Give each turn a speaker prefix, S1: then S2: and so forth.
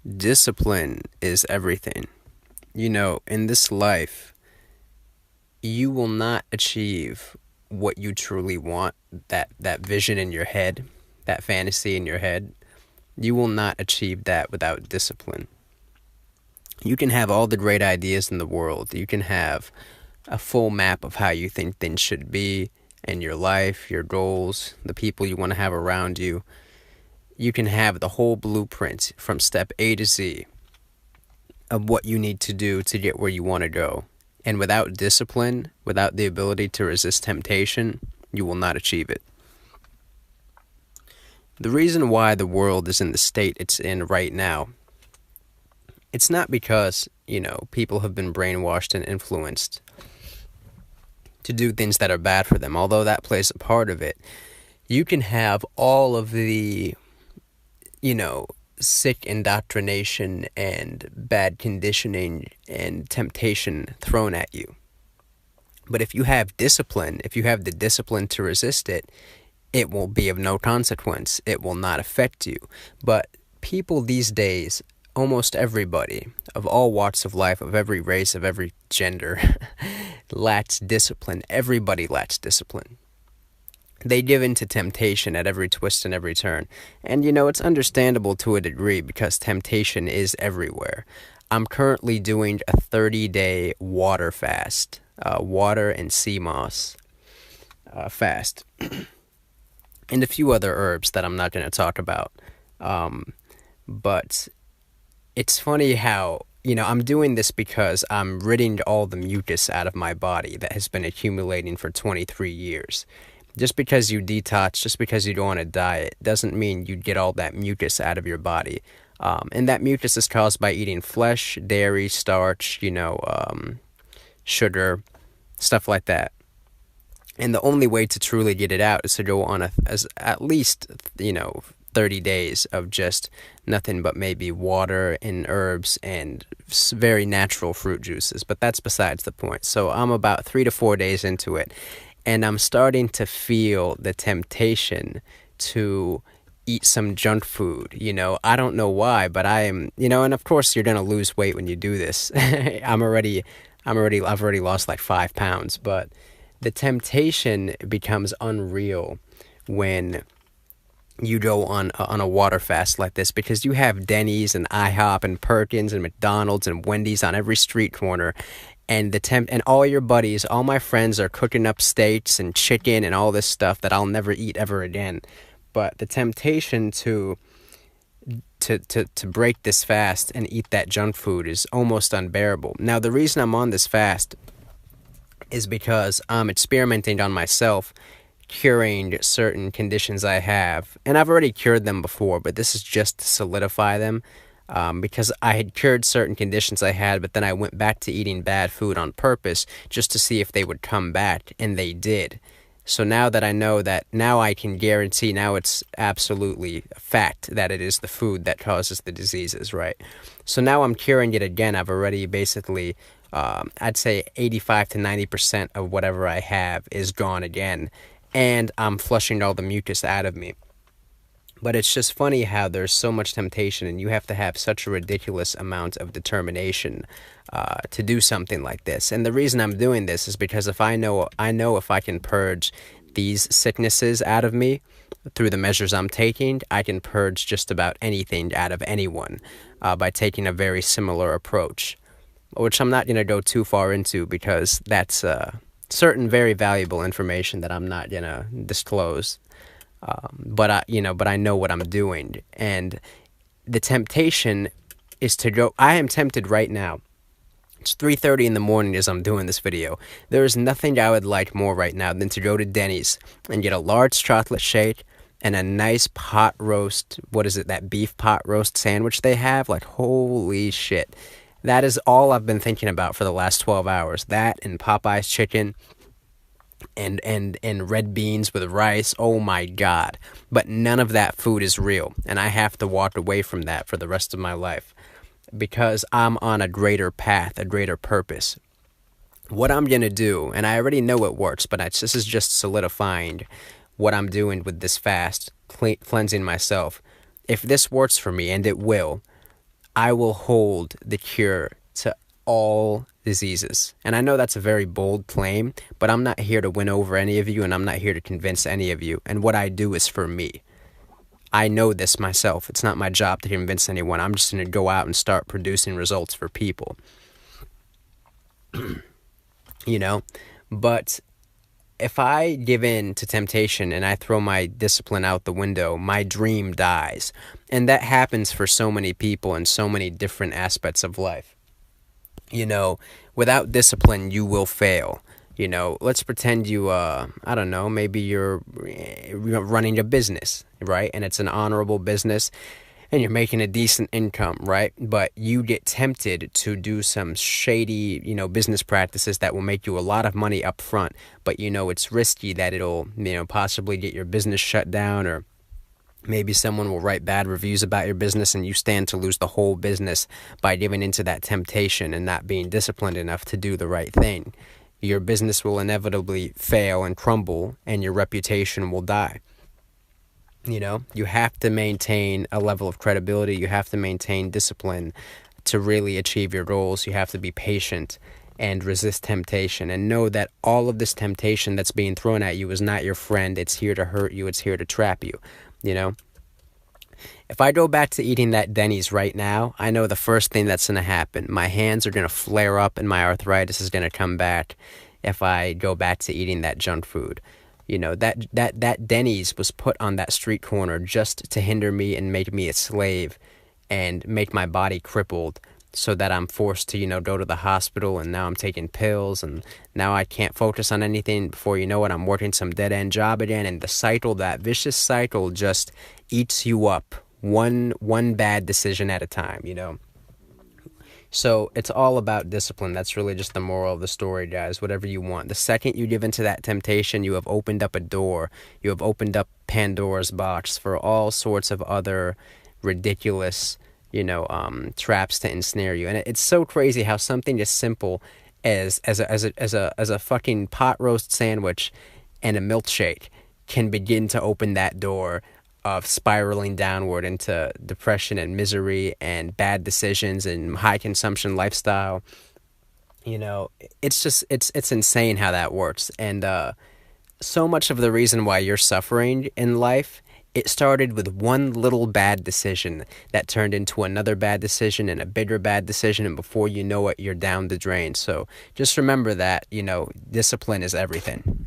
S1: Discipline is everything. In this life, you will not achieve what you truly want, that vision in your head, that fantasy in your head. You will not achieve that without discipline. You can have all the great ideas in the world. You can have a full map of how you think things should be in your life, your goals, the people you want to have around you. You can have the whole blueprint from step A to Z of what you need to do to get where you want to go. And without discipline, without the ability to resist temptation, you will not achieve it. The reason why the world is in the state it's in right now, it's not because, people have been brainwashed and influenced to do things that are bad for them, although that plays a part of it. You can have all of the, sick indoctrination and bad conditioning and temptation thrown at you. But if you have discipline, if you have the discipline to resist it, it will be of no consequence. It will not affect you. But people these days, almost everybody, of all walks of life, of every race, of every gender, lacks discipline. Everybody lacks discipline. They give in to temptation at every twist and every turn. And, it's understandable to a degree because temptation is everywhere. I'm currently doing a 30-day water fast, water and sea moss fast, and a few other herbs that I'm not going to talk about. But it's funny how, I'm doing this because I'm ridding all the mucus out of my body that has been accumulating for 23 years. Just because you detox, just because you go on a diet, doesn't mean you get all that mucus out of your body. And that mucus is caused by eating flesh, dairy, starch, sugar, stuff like that. And the only way to truly get it out is to go on at least, 30 days of just nothing but maybe water and herbs and very natural fruit juices. But that's besides the point. So I'm about 3 to 4 days into it. And I'm starting to feel the temptation to eat some junk food. I don't know why, but I am, and of course you're going to lose weight when you do this. I've already lost like 5 pounds, but the temptation becomes unreal when you go on a water fast like this, because you have Denny's and IHOP and Perkins and McDonald's and Wendy's on every street corner. And and all your buddies, all my friends are cooking up steaks and chicken and all this stuff that I'll never eat ever again. But the temptation to break this fast and eat that junk food is almost unbearable. Now, the reason I'm on this fast is because I'm experimenting on myself, curing certain conditions I have. And I've already cured them before, but this is just to solidify them. Because I had cured certain conditions I had, but then I went back to eating bad food on purpose just to see if they would come back, and they did. So now that I know that, now I can guarantee, now it's absolutely a fact that it is the food that causes the diseases, right? So now I'm curing it again. I've already basically, I'd say 85 to 90% of whatever I have is gone again, and I'm flushing all the mucus out of me. But it's just funny how there's so much temptation, and you have to have such a ridiculous amount of determination to do something like this. And the reason I'm doing this is because if I know if I can purge these sicknesses out of me through the measures I'm taking, I can purge just about anything out of anyone by taking a very similar approach, which I'm not going to go too far into because that's certain very valuable information that I'm not going to disclose. But I know what I'm doing, and the temptation is to go. I am tempted right now. It's 3:30 in the morning as I'm doing this video. There is nothing I would like more right now than to go to Denny's and get a large chocolate shake and a nice pot roast. What is it? That beef pot roast sandwich they have? Like, holy shit. That is all I've been thinking about for the last 12 hours. That and Popeye's chicken. And red beans with rice. Oh my God. But none of that food is real, and I have to walk away from that for the rest of my life because I'm on a greater path, a greater purpose. What I'm going to do, and I already know it works, but this is just solidifying what I'm doing with this fast, cleansing myself. If this works for me, and it will, I will hold the cure to all diseases. And I know that's a very bold claim, but I'm not here to win over any of you, and I'm not here to convince any of you. And what I do is for me. I know this myself. It's not my job to convince anyone. I'm just going to go out and start producing results for people. You know? But if I give in to temptation and I throw my discipline out the window, my dream dies. And that happens for so many people in so many different aspects of life. You know, without discipline, you will fail. You know, let's pretend you, I don't know, maybe you're running a business, right? And it's an honorable business and you're making a decent income, right? But you get tempted to do some shady, business practices that will make you a lot of money up front. But, it's risky that it'll, possibly get your business shut down, or maybe someone will write bad reviews about your business and you stand to lose the whole business by giving into that temptation and not being disciplined enough to do the right thing. Your business will inevitably fail and crumble, and your reputation will die. You have to maintain a level of credibility. You have to maintain discipline to really achieve your goals. You have to be patient and resist temptation, and know that all of this temptation that's being thrown at you is not your friend. It's here to hurt you. It's here to trap you. If I go back to eating that Denny's right now, I know the first thing that's going to happen. My hands are going to flare up and my arthritis is going to come back if I go back to eating that junk food. That Denny's was put on that street corner just to hinder me and make me a slave and make my body crippled, so that I'm forced to, go to the hospital, and now I'm taking pills, and now I can't focus on anything. Before you know it, I'm working some dead-end job again, and the cycle, that vicious cycle, just eats you up one bad decision at a time, So it's all about discipline. That's really just the moral of the story, guys. Whatever you want. The second you give into that temptation, you have opened up a door. You have opened up Pandora's box for all sorts of other ridiculous, traps to ensnare you. And it's so crazy how something as simple as a fucking pot roast sandwich and a milkshake can begin to open that door of spiraling downward into depression and misery and bad decisions and high consumption lifestyle. It's insane how that works. And so much of the reason why you're suffering in life, it started with one little bad decision that turned into another bad decision and a bigger bad decision, and before you know it, you're down the drain. So just remember that, discipline is everything.